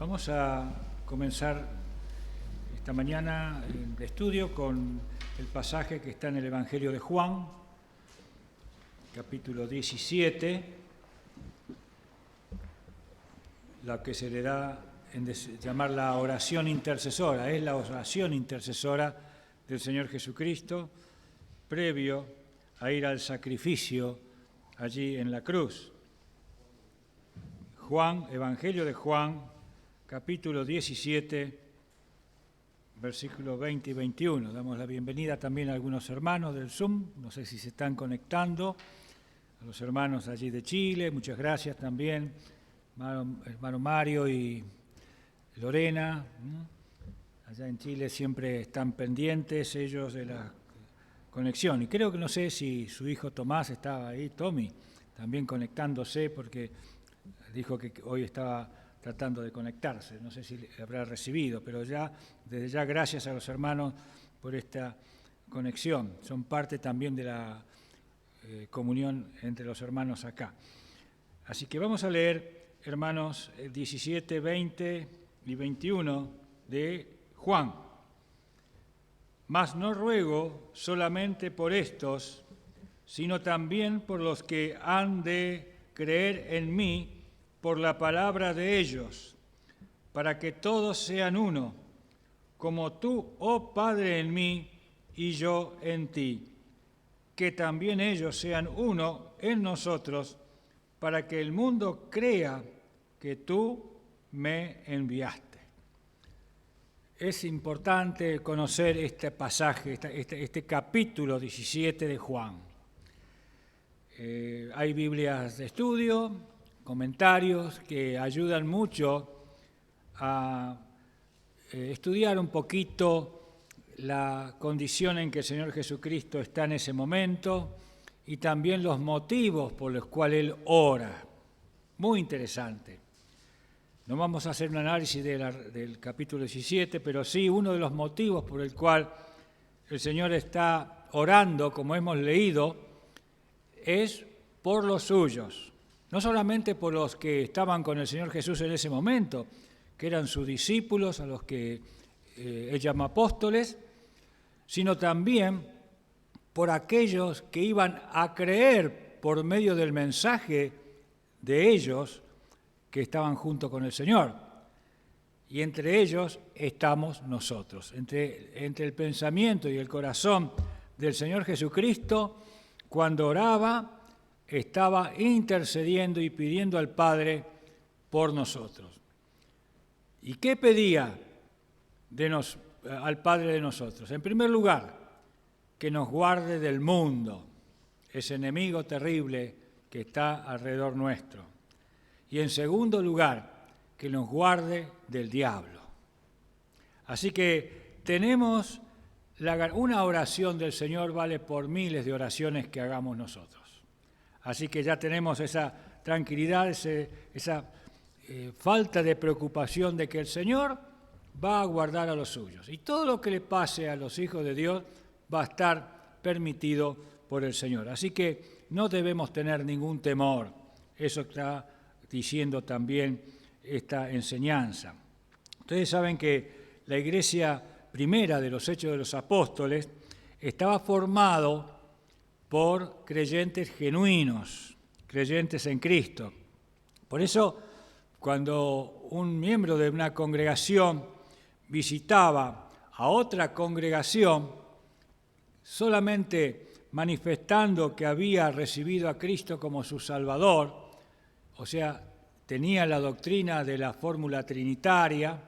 Vamos a comenzar esta mañana de estudio con el pasaje que está en el Evangelio de Juan, capítulo 17, la que se le da en llamar la oración intercesora. Es la oración intercesora del Señor Jesucristo, previo a ir al sacrificio allí en la cruz. Juan, Evangelio de Juan, capítulo 17, versículos 20 y 21. Damos la bienvenida también a algunos hermanos del Zoom, no sé si se están conectando, a los hermanos allí de Chile, muchas gracias también, hermano Mario y Lorena, allá en Chile siempre están pendientes ellos de la conexión. Y creo que no sé si su hijo Tomás estaba ahí, Tommy, también conectándose porque dijo que hoy estaba tratando de conectarse, no sé si habrá recibido, pero ya, desde ya gracias a los hermanos por esta conexión, son parte también de la comunión entre los hermanos acá. Así que vamos a leer, hermanos, 17, 20 y 21 de Juan. Mas no ruego solamente por estos, sino también por los que han de creer en mí por la palabra de ellos, para que todos sean uno, como tú, oh Padre, en mí y yo en ti, que también ellos sean uno en nosotros, para que el mundo crea que tú me enviaste. Es importante conocer este pasaje, este capítulo 17 de Juan. Hay Biblias de estudio, comentarios que ayudan mucho a estudiar un poquito la condición en que el Señor Jesucristo está en ese momento y también los motivos por los cuales Él ora. Muy interesante. No vamos a hacer un análisis del capítulo 17, pero sí uno de los motivos por el cual el Señor está orando, como hemos leído, es por los suyos. No solamente por los que estaban con el Señor Jesús en ese momento, que eran sus discípulos, a los que Él llama apóstoles, sino también por aquellos que iban a creer por medio del mensaje de ellos que estaban junto con el Señor. Y entre ellos estamos nosotros. Entre el pensamiento y el corazón del Señor Jesucristo, cuando oraba, estaba intercediendo y pidiendo al Padre por nosotros. ¿Y qué pedía al Padre de nosotros? En primer lugar, que nos guarde del mundo, ese enemigo terrible que está alrededor nuestro. Y en segundo lugar, que nos guarde del diablo. Así que tenemos una oración del Señor vale por miles de oraciones que hagamos nosotros. Así que ya tenemos esa tranquilidad, esa falta de preocupación de que el Señor va a guardar a los suyos. Y todo lo que le pase a los hijos de Dios va a estar permitido por el Señor. Así que no debemos tener ningún temor. Eso está diciendo también esta enseñanza. Ustedes saben que la iglesia primera de los Hechos de los Apóstoles estaba formado por creyentes genuinos, creyentes en Cristo. Por eso, cuando un miembro de una congregación visitaba a otra congregación, solamente manifestando que había recibido a Cristo como su Salvador, o sea, tenía la doctrina de la fórmula trinitaria,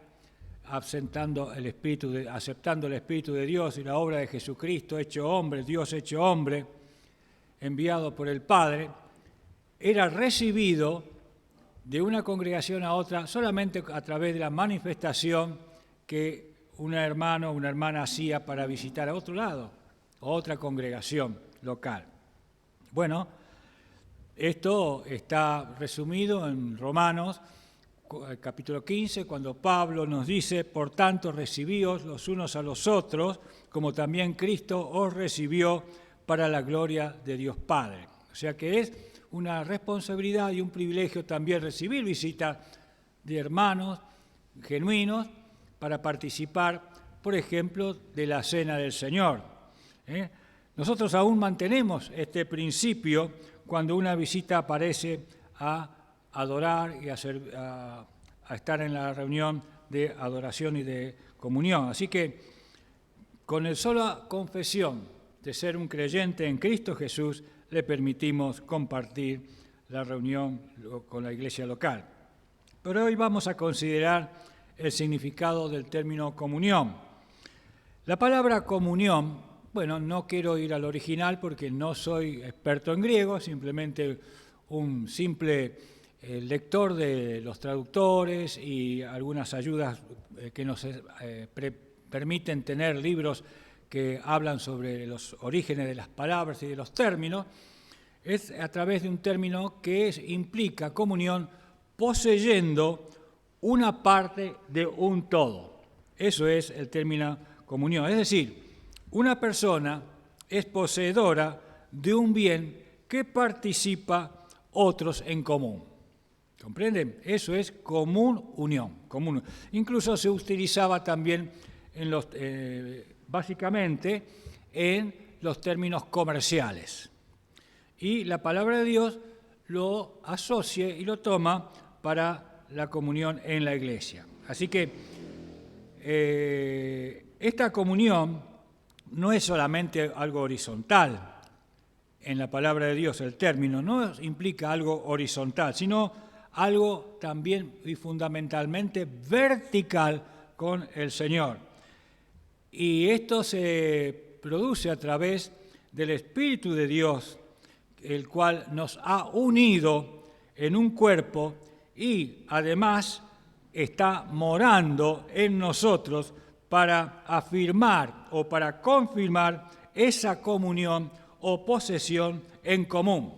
aceptando el Espíritu de Dios y la obra de Jesucristo hecho hombre, Dios hecho hombre, enviado por el Padre, era recibido de una congregación a otra solamente a través de la manifestación que un hermano o una hermana hacía para visitar a otro lado, a otra congregación local. Bueno, esto está resumido en Romanos, capítulo 15, cuando Pablo nos dice, por tanto, recibíos los unos a los otros, como también Cristo os recibió para la gloria de Dios Padre. O sea que es una responsabilidad y un privilegio también recibir visitas de hermanos genuinos para participar, por ejemplo, de la Cena del Señor. Nosotros aún mantenemos este principio cuando una visita aparece a adorar y a estar en la reunión de adoración y de comunión. Así que con la sola confesión de ser un creyente en Cristo Jesús, le permitimos compartir la reunión con la iglesia local. Pero hoy vamos a considerar el significado del término comunión. La palabra comunión, bueno, no quiero ir al original porque no soy experto en griego, simplemente un simple lector de los traductores y algunas ayudas que nos permiten tener libros que hablan sobre los orígenes de las palabras y de los términos. Es a través de un término que implica comunión poseyendo una parte de un todo. Eso es el término comunión. Es decir, una persona es poseedora de un bien que participa otros en común. ¿Comprenden? Eso es común unión. Común. Incluso se utilizaba también básicamente en los términos comerciales. Y la palabra de Dios lo asocia y lo toma para la comunión en la iglesia. Así que esta comunión no es solamente algo horizontal. En la palabra de Dios el término no implica algo horizontal, sino algo también y fundamentalmente vertical con el Señor. Y esto se produce a través del Espíritu de Dios, el cual nos ha unido en un cuerpo y además está morando en nosotros para afirmar o para confirmar esa comunión o posesión en común.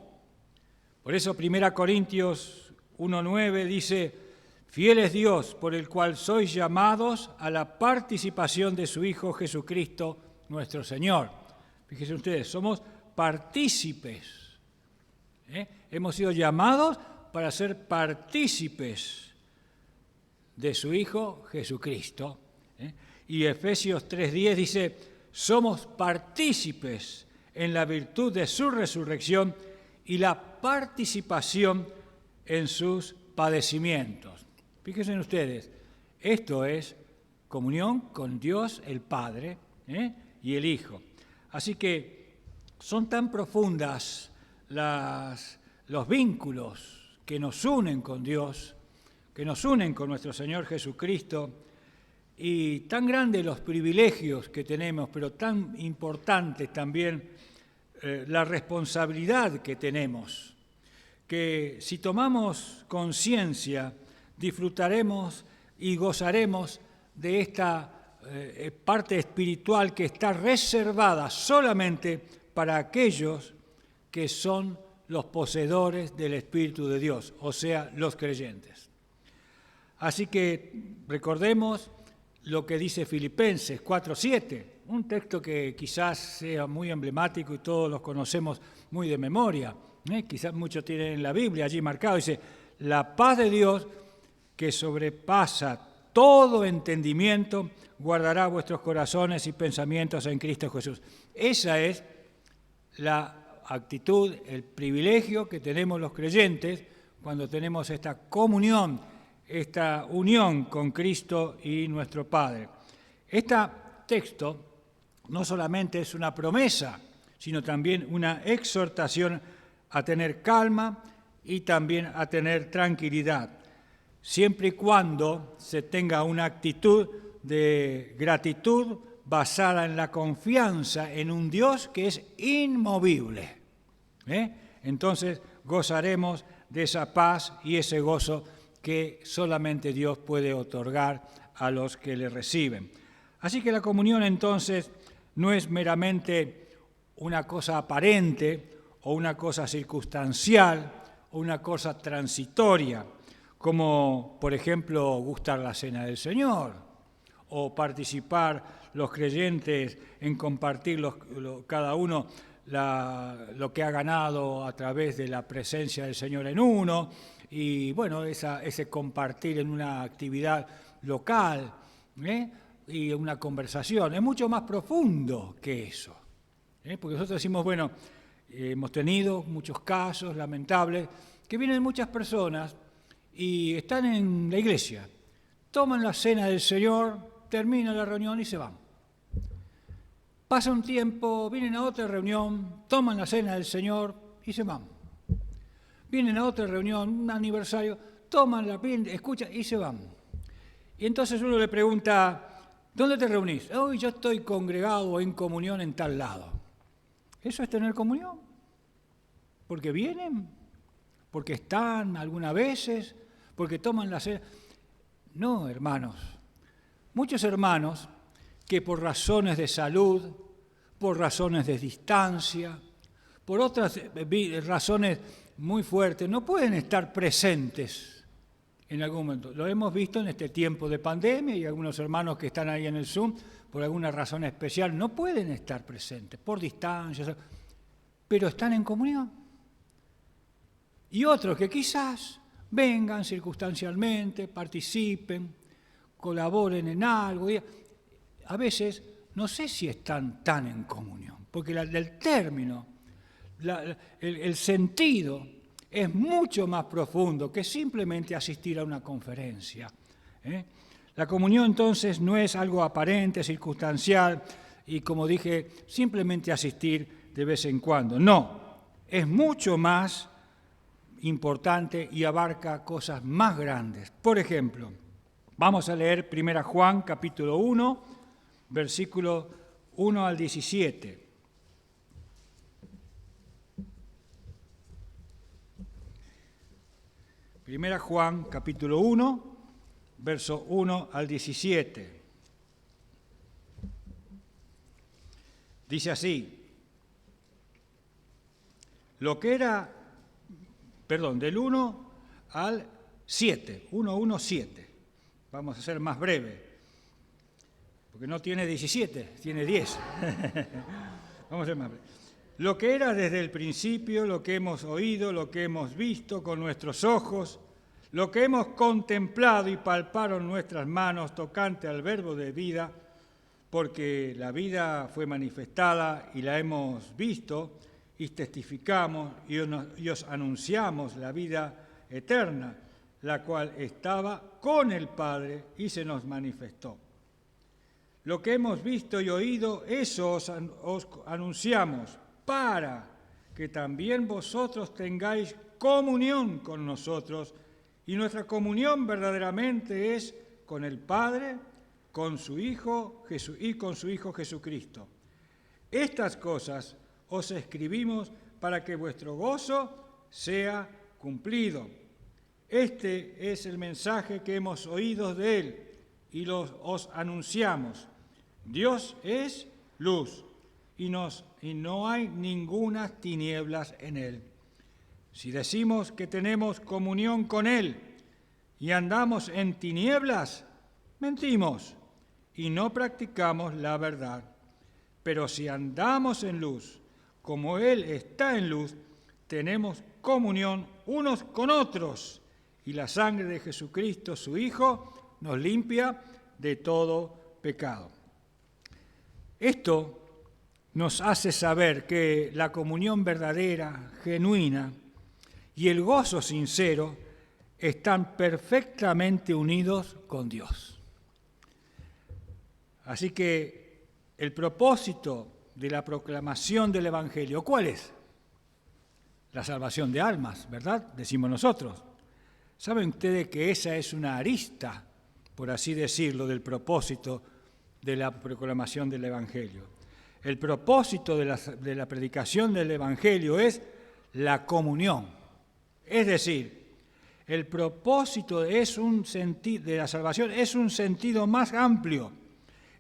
Por eso 1 Corintios 1:9 dice: fiel es Dios por el cual sois llamados a la participación de su Hijo Jesucristo nuestro Señor. Fíjense ustedes, somos partícipes. Hemos sido llamados para ser partícipes de su Hijo Jesucristo. Y Efesios 3:10 dice: somos partícipes en la virtud de su resurrección y la participación en sus padecimientos. Fíjense ustedes, esto es comunión con Dios el Padre y el Hijo. Así que son tan profundas los vínculos que nos unen con Dios, que nos unen con nuestro Señor Jesucristo, y tan grandes los privilegios que tenemos, pero tan importante también la responsabilidad que tenemos, que si tomamos conciencia, disfrutaremos y gozaremos de esta parte espiritual que está reservada solamente para aquellos que son los poseedores del Espíritu de Dios, o sea, los creyentes. Así que recordemos lo que dice Filipenses 4:7, un texto que quizás sea muy emblemático y todos los conocemos muy de memoria, quizás muchos tienen en la Biblia allí marcado, dice: la paz de Dios que sobrepasa todo entendimiento guardará vuestros corazones y pensamientos en Cristo Jesús. Esa es la actitud, el privilegio que tenemos los creyentes cuando tenemos esta comunión, esta unión con Cristo y nuestro Padre. Este texto no solamente es una promesa, sino también una exhortación a tener calma y también a tener tranquilidad, siempre y cuando se tenga una actitud de gratitud basada en la confianza en un Dios que es inmovible. Entonces gozaremos de esa paz y ese gozo que solamente Dios puede otorgar a los que le reciben. Así que la comunión entonces no es meramente una cosa aparente o una cosa circunstancial o una cosa transitoria, como por ejemplo gustar la cena del Señor o participar los creyentes en compartir cada uno lo que ha ganado a través de la presencia del Señor en uno, y bueno, ese compartir en una actividad local y una conversación. Es mucho más profundo que eso. Porque nosotros decimos, bueno, hemos tenido muchos casos lamentables que vienen muchas personas y están en la iglesia, toman la cena del Señor, termina la reunión y se van. Pasa un tiempo, vienen a otra reunión, toman la cena del Señor y se van. Vienen a otra reunión, un aniversario, toman la pila, escuchan y se van. Y entonces uno le pregunta, ¿dónde te reunís? Hoy yo estoy congregado en comunión en tal lado. ¿Eso es tener comunión? ¿Porque vienen? ¿Porque están algunas veces? ¿Porque toman la cena? No, hermanos. Muchos hermanos que por razones de salud, por razones de distancia, por otras razones muy fuertes, no pueden estar presentes en algún momento. Lo hemos visto en este tiempo de pandemia y algunos hermanos que están ahí en el Zoom, por alguna razón especial, no pueden estar presentes, por distancia, pero están en comunión. Y otros que quizás vengan circunstancialmente, participen, colaboren en algo. A veces no sé si están tan en comunión, porque el término, el sentido es mucho más profundo que simplemente asistir a una conferencia. La comunión entonces no es algo aparente, circunstancial y, como dije, simplemente asistir de vez en cuando. No, es mucho más importante y abarca cosas más grandes. Por ejemplo, vamos a leer 1 Juan capítulo 1, versículo 1 al 17. Primera Juan capítulo 1, verso 1 al 17. Dice así, del 1 al 7, 7. Vamos a ser más breve, porque no tiene 17, tiene 10. Vamos a ser más breve. Lo que era desde el principio, lo que hemos oído, lo que hemos visto con nuestros ojos, lo que hemos contemplado y palparon nuestras manos tocante al verbo de vida, porque la vida fue manifestada y la hemos visto, y testificamos y os anunciamos la vida eterna, la cual estaba con el Padre y se nos manifestó. Lo que hemos visto y oído, eso os anunciamos, para que también vosotros tengáis comunión con nosotros, y nuestra comunión verdaderamente es con el Padre, con su Hijo y con su Hijo Jesucristo. Estas cosas os escribimos para que vuestro gozo sea cumplido. Este es el mensaje que hemos oído de Él y os anunciamos. Dios es luz y no hay ninguna tinieblas en Él. Si decimos que tenemos comunión con Él y andamos en tinieblas, mentimos y no practicamos la verdad. Pero si andamos en luz, como Él está en luz, tenemos comunión unos con otros, y la sangre de Jesucristo, su Hijo, nos limpia de todo pecado. Esto nos hace saber que la comunión verdadera, genuina, y el gozo sincero están perfectamente unidos con Dios. Así que el propósito de la proclamación del Evangelio, ¿cuál es? La salvación de almas, ¿verdad? Decimos nosotros. ¿Saben ustedes que esa es una arista, por así decirlo, del propósito de la proclamación del Evangelio? El propósito de la predicación del Evangelio es la comunión. Es decir, el propósito de la salvación es un sentido más amplio.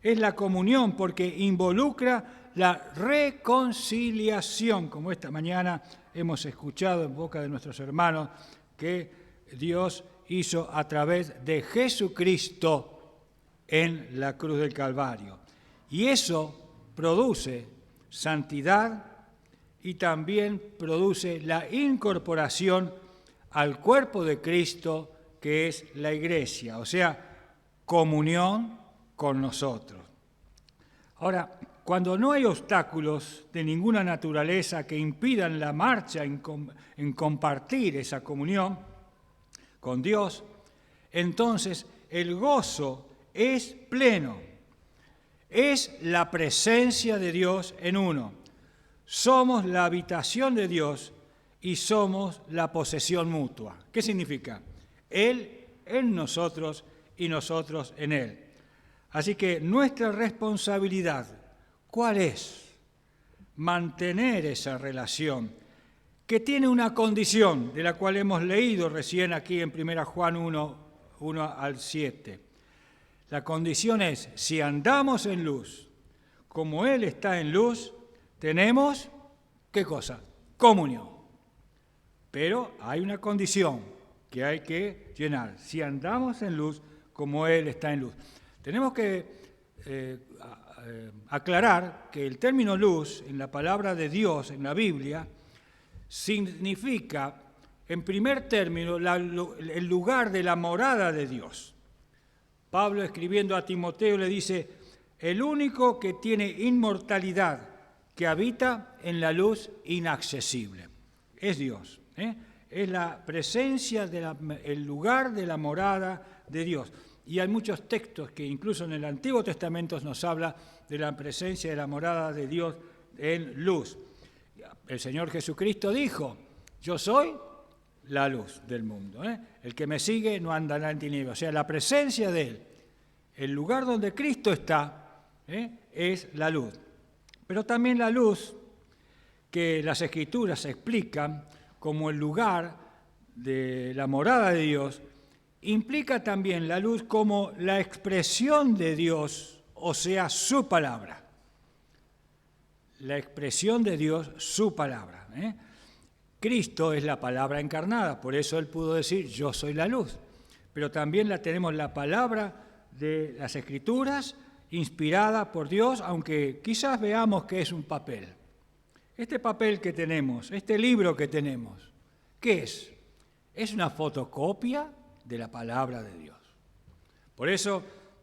Es la comunión porque involucra la reconciliación, como esta mañana hemos escuchado en boca de nuestros hermanos, que Dios hizo a través de Jesucristo en la cruz del Calvario. Y eso produce santidad y también produce la incorporación al cuerpo de Cristo, que es la iglesia, o sea, comunión con nosotros. Ahora, cuando no hay obstáculos de ninguna naturaleza que impidan la marcha en compartir esa comunión con Dios, entonces el gozo es pleno. Es la presencia de Dios en uno. Somos la habitación de Dios y somos la posesión mutua. ¿Qué significa? Él en nosotros y nosotros en Él. Así que nuestra responsabilidad, ¿cuál es? Mantener esa relación que tiene una condición de la cual hemos leído recién aquí en 1 Juan 1 al 7. La condición es, si andamos en luz, como Él está en luz, tenemos, ¿qué cosa? Comunión. Pero hay una condición que hay que llenar. Si andamos en luz, como Él está en luz. Tenemos que aclarar que el término luz, en la palabra de Dios, en la Biblia, significa, en primer término, el lugar de la morada de Dios. Pablo, escribiendo a Timoteo, le dice, el único que tiene inmortalidad, que habita en la luz inaccesible. Es Dios. Es la presencia, el lugar de la morada de Dios. Y hay muchos textos que incluso en el Antiguo Testamento nos habla de la presencia de la morada de Dios en luz. El Señor Jesucristo dijo, yo soy la luz del mundo. El que me sigue no andará en tinieblas. O sea, la presencia de Él, el lugar donde Cristo está, es la luz. Pero también la luz que las Escrituras explican como el lugar de la morada de Dios, implica también la luz como la expresión de Dios, o sea, su palabra. La expresión de Dios, su palabra. Cristo es la palabra encarnada, por eso Él pudo decir, yo soy la luz. Pero también tenemos la palabra de las Escrituras, inspirada por Dios, aunque quizás veamos que es un papel. Este papel que tenemos, este libro que tenemos, ¿qué es? Es una fotocopia de la palabra de Dios. Por eso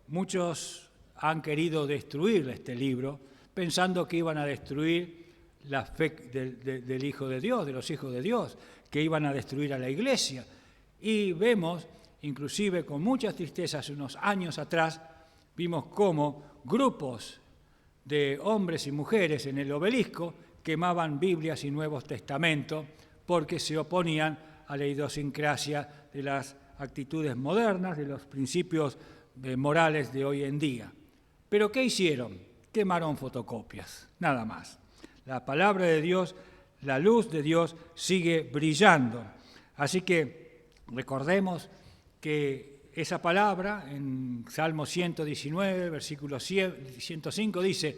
muchos han querido destruir este libro, pensando que iban a destruir la fe del Hijo de Dios, de los hijos de Dios, que iban a destruir a la Iglesia. Y vemos, inclusive con mucha tristeza, hace unos años atrás, vimos cómo grupos de hombres y mujeres en el obelisco quemaban Biblias y Nuevos Testamentos porque se oponían a la idiosincrasia de las actitudes modernas, de los principios morales de hoy en día. ¿Pero qué hicieron? Quemaron fotocopias, nada más. La palabra de Dios, la luz de Dios sigue brillando. Así que recordemos que esa palabra en Salmo 119, versículo 105 dice,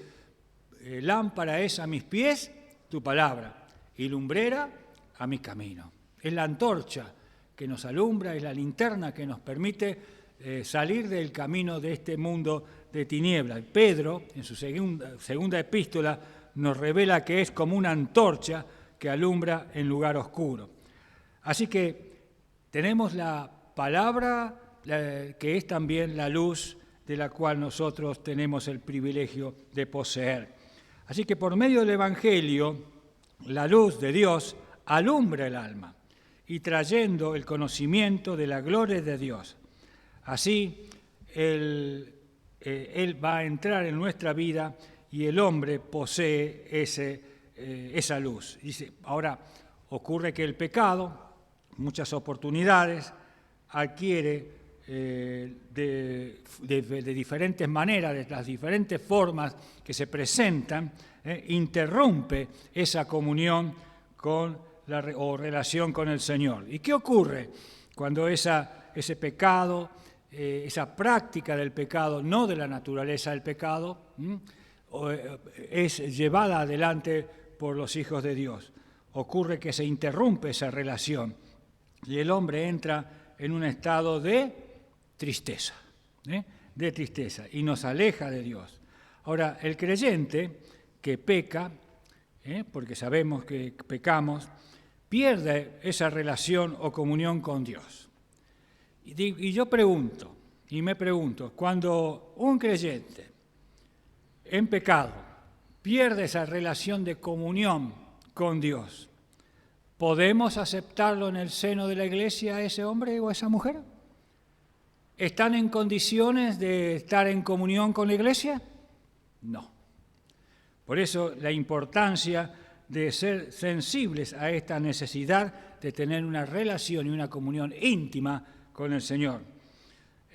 lámpara es a mis pies tu palabra y lumbrera a mi camino. Es la antorcha que nos alumbra, es la linterna que nos permite salir del camino de este mundo de tinieblas. Pedro, en su segunda epístola, nos revela que es como una antorcha que alumbra en lugar oscuro. Así que tenemos la palabra que es también la luz de la cual nosotros tenemos el privilegio de poseer. Así que por medio del Evangelio, la luz de Dios alumbra el alma y trayendo el conocimiento de la gloria de Dios. Así, Él va a entrar en nuestra vida y el hombre posee esa luz. Dice, ahora, ocurre que el pecado, muchas oportunidades, adquiere de diferentes maneras, de las diferentes formas que se presentan, interrumpe esa comunión o relación con el Señor. ¿Y qué ocurre cuando ese pecado, esa práctica del pecado, no de la naturaleza del pecado, es llevada adelante por los hijos de Dios? Ocurre que se interrumpe esa relación y el hombre entra en un estado de tristeza, y nos aleja de Dios. Ahora, el creyente que peca, porque sabemos que pecamos, pierde esa relación o comunión con Dios. Y yo pregunto, y me pregunto, cuando un creyente en pecado pierde esa relación de comunión con Dios, ¿podemos aceptarlo en el seno de la iglesia a ese hombre o a esa mujer? ¿Están en condiciones de estar en comunión con la iglesia? No. Por eso la importancia de ser sensibles a esta necesidad de tener una relación y una comunión íntima con el Señor.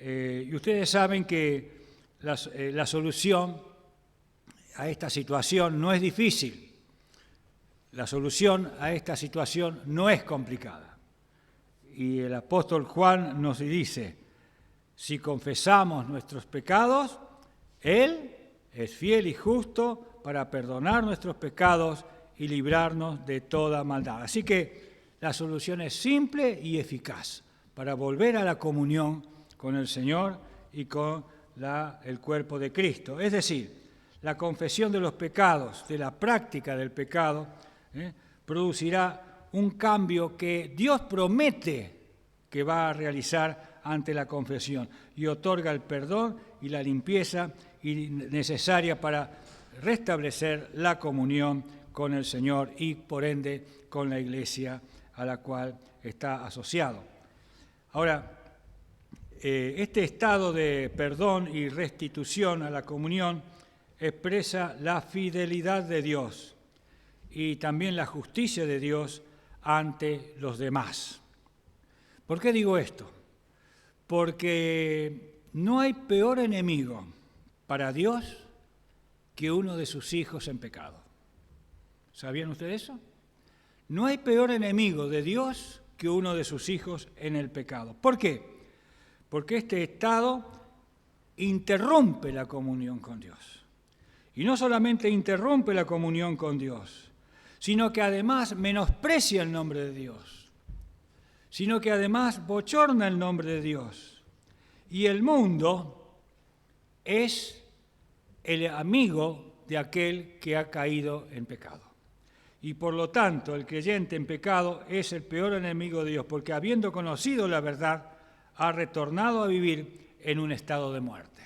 Y ustedes saben que la solución a esta situación no es difícil. La solución a esta situación no es complicada. Y el apóstol Juan nos dice, si confesamos nuestros pecados, Él es fiel y justo para perdonar nuestros pecados y librarnos de toda maldad. Así que la solución es simple y eficaz para volver a la comunión con el Señor y con el cuerpo de Cristo. Es decir, la confesión de los pecados, de la práctica del pecado, producirá un cambio que Dios promete que va a realizar ante la confesión y otorga el perdón y la limpieza necesaria para restablecer la comunión con el Señor y, por ende, con la iglesia a la cual está asociado. Ahora, este estado de perdón y restitución a la comunión expresa la fidelidad de Dios y también la justicia de Dios ante los demás. ¿Por qué digo esto? Porque no hay peor enemigo para Dios que uno de sus hijos en pecado. ¿Sabían ustedes eso? No hay peor enemigo de Dios que uno de sus hijos en el pecado. ¿Por qué? Porque este estado interrumpe la comunión con Dios. Y no solamente interrumpe la comunión con Dios, sino que además menosprecia el nombre de Dios, sino que además bochorna el nombre de Dios. Y el mundo es el amigo de aquel que ha caído en pecado. Y por lo tanto, el creyente en pecado es el peor enemigo de Dios, porque habiendo conocido la verdad, ha retornado a vivir en un estado de muerte.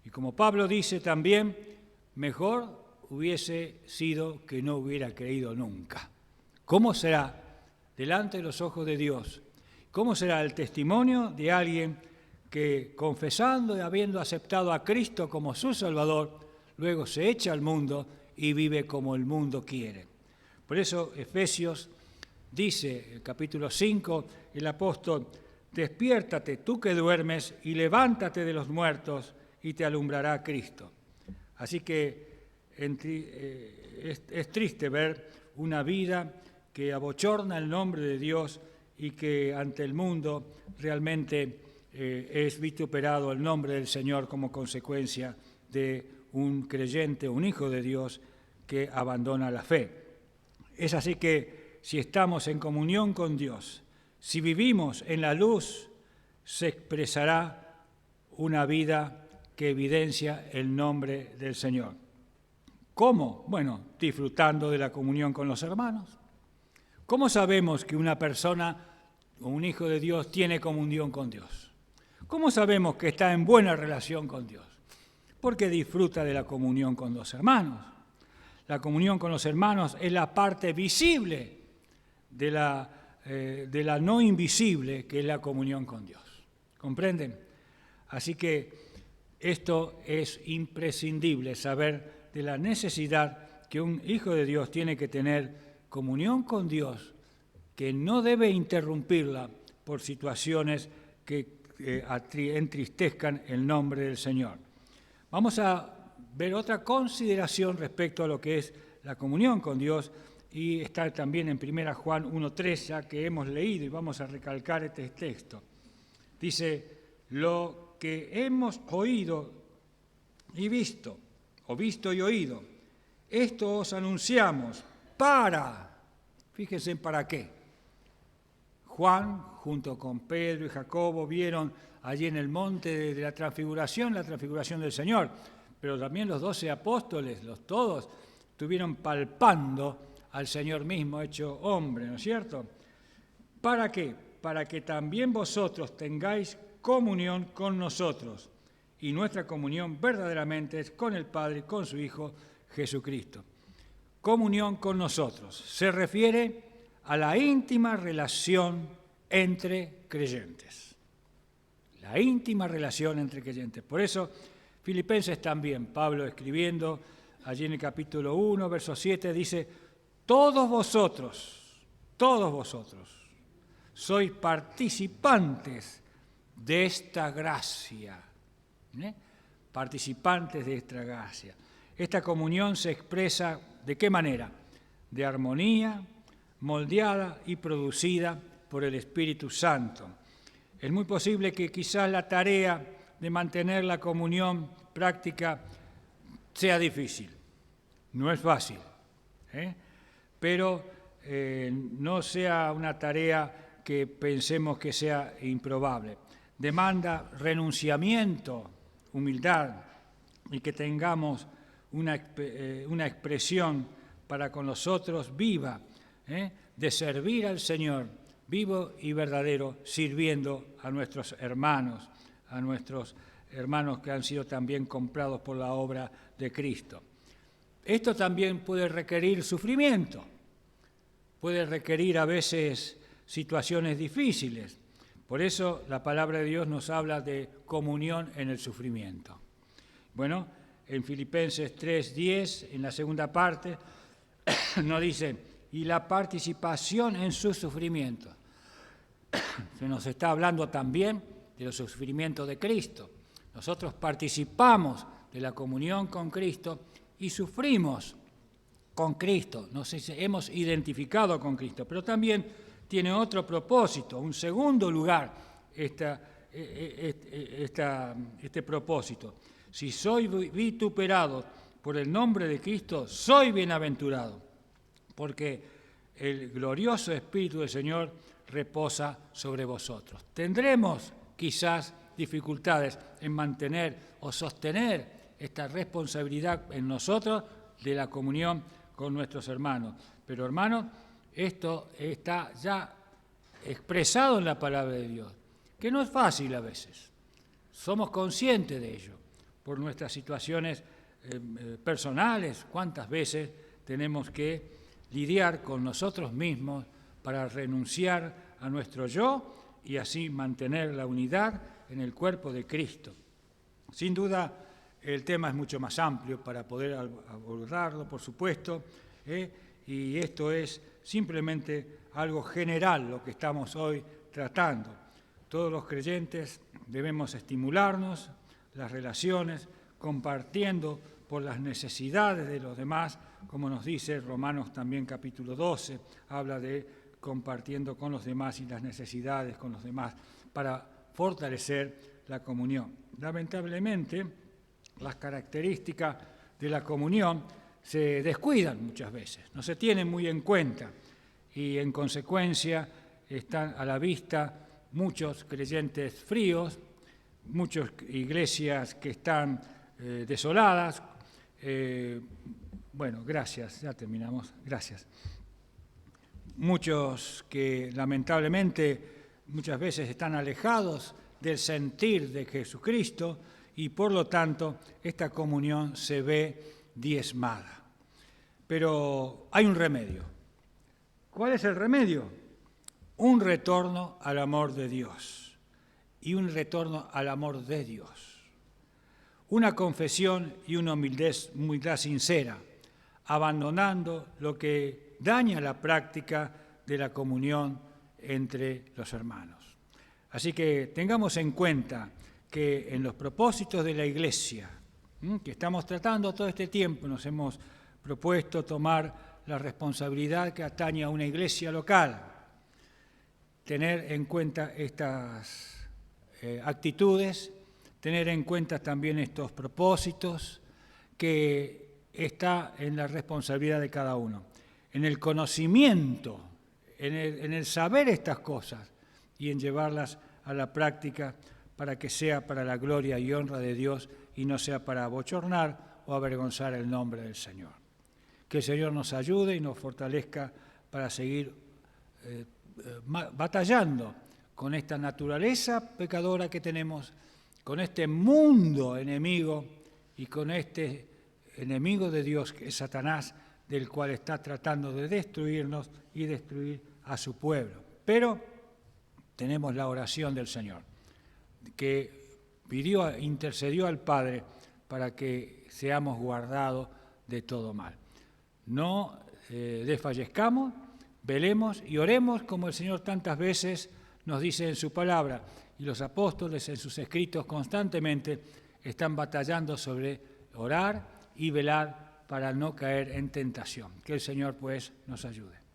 Y como Pablo dice también, mejor hubiese sido que no hubiera creído nunca. ¿Cómo será delante de los ojos de Dios? ¿Cómo será el testimonio de alguien que, confesando y habiendo aceptado a Cristo como su Salvador, luego se echa al mundo y vive como el mundo quiere? Por eso Efesios dice, el capítulo 5, el apóstol, despiértate tú que duermes y levántate de los muertos y te alumbrará Cristo. Así que es triste ver una vida que abochorna el nombre de Dios y que ante el mundo realmente es vituperado el nombre del Señor como consecuencia de un creyente, un hijo de Dios que abandona la fe. Es así que si estamos en comunión con Dios, si vivimos en la luz, se expresará una vida que evidencia el nombre del Señor. ¿Cómo? Bueno, disfrutando de la comunión con los hermanos. ¿Cómo sabemos que una persona o un hijo de Dios tiene comunión con Dios? ¿Cómo sabemos que está en buena relación con Dios? Porque disfruta de la comunión con los hermanos. La comunión con los hermanos es la parte visible de la no invisible, que es la comunión con Dios. ¿Comprenden? Así que esto es imprescindible, saber de la necesidad que un hijo de Dios tiene que tener comunión con Dios, que no debe interrumpirla por situaciones que entristezcan el nombre del Señor. Vamos a ver otra consideración respecto a lo que es la comunión con Dios, y está también en 1 Juan 1:3, ya que hemos leído y vamos a recalcar este texto. Dice, lo que hemos oído y visto, o visto y oído, esto os anunciamos fíjense para qué. Juan, junto con Pedro y Jacobo, vieron allí en el monte de la transfiguración del Señor, pero también los 12 apóstoles, todos, estuvieron palpando al Señor mismo hecho hombre, ¿no es cierto? ¿Para qué? Para que también vosotros tengáis comunión con nosotros. Y nuestra comunión verdaderamente es con el Padre, con su Hijo Jesucristo. Comunión con nosotros. Se refiere a la íntima relación entre creyentes. La íntima relación entre creyentes. Por eso, Filipenses también, Pablo escribiendo allí en el capítulo 1, verso 7, dice, todos vosotros, sois participantes de esta gracia. Participantes de esta gracia. Esta comunión se expresa ¿de qué manera? De armonía, moldeada y producida por el Espíritu Santo. Es muy posible que quizás la tarea de mantener la comunión práctica sea difícil. No es fácil, pero no sea una tarea que pensemos que sea improbable. Demanda renunciamiento, humildad, y que tengamos una expresión para con los otros viva, de servir al Señor, vivo y verdadero, sirviendo a nuestros hermanos que han sido también comprados por la obra de Cristo. Esto también puede requerir sufrimiento, puede requerir a veces situaciones difíciles. Por eso la palabra de Dios nos habla de comunión en el sufrimiento. Bueno, en Filipenses 3:10, en la segunda parte, nos dice, y la participación en sus sufrimientos. Se nos está hablando también de los sufrimientos de Cristo. Nosotros participamos de la comunión con Cristo y sufrimos con Cristo. Nos hemos identificado con Cristo, pero también tiene otro propósito, un segundo lugar este propósito. Si soy vituperado por el nombre de Cristo, soy bienaventurado, porque el glorioso Espíritu del Señor reposa sobre vosotros. Tendremos quizás dificultades en mantener o sostener esta responsabilidad en nosotros de la comunión con nuestros hermanos. Pero hermanos, esto está ya expresado en la palabra de Dios, que no es fácil a veces. Somos conscientes de ello por nuestras situaciones personales. ¿Cuántas veces tenemos que lidiar con nosotros mismos para renunciar a nuestro yo y así mantener la unidad en el cuerpo de Cristo? Sin duda, el tema es mucho más amplio para poder abordarlo, por supuesto, y esto es simplemente algo general lo que estamos hoy tratando. Todos los creyentes debemos estimularnos las relaciones, compartiendo por las necesidades de los demás, como nos dice Romanos también capítulo 12, habla de compartiendo con los demás y las necesidades con los demás para fortalecer la comunión. Lamentablemente, las características de la comunión se descuidan muchas veces, no se tienen muy en cuenta y en consecuencia están a la vista muchos creyentes fríos, muchas iglesias que están desoladas. Bueno, gracias, ya terminamos, gracias. Muchos que lamentablemente muchas veces están alejados del sentir de Jesucristo y por lo tanto esta comunión se ve diezmada. Pero hay un remedio. ¿Cuál es el remedio? Un retorno al amor de Dios y un retorno al amor de Dios. Una confesión y una humildad sincera, abandonando lo que daña la práctica de la comunión entre los hermanos. Así que tengamos en cuenta que en los propósitos de la Iglesia, que estamos tratando todo este tiempo, nos hemos propuesto tomar la responsabilidad que atañe a una iglesia local, tener en cuenta estas actitudes, tener en cuenta también estos propósitos, que está en la responsabilidad de cada uno, en el conocimiento, en el saber estas cosas y en llevarlas a la práctica para que sea para la gloria y honra de Dios y no sea para abochornar o avergonzar el nombre del Señor. Que el Señor nos ayude y nos fortalezca para seguir batallando con esta naturaleza pecadora que tenemos, con este mundo enemigo y con este enemigo de Dios que es Satanás, del cual está tratando de destruirnos y destruir a su pueblo. Pero tenemos la oración del Señor, que intercedió al Padre para que seamos guardados de todo mal. No desfallezcamos, velemos y oremos como el Señor tantas veces nos dice en su palabra, y los apóstoles en sus escritos constantemente están batallando sobre orar y velar para no caer en tentación. Que el Señor pues nos ayude.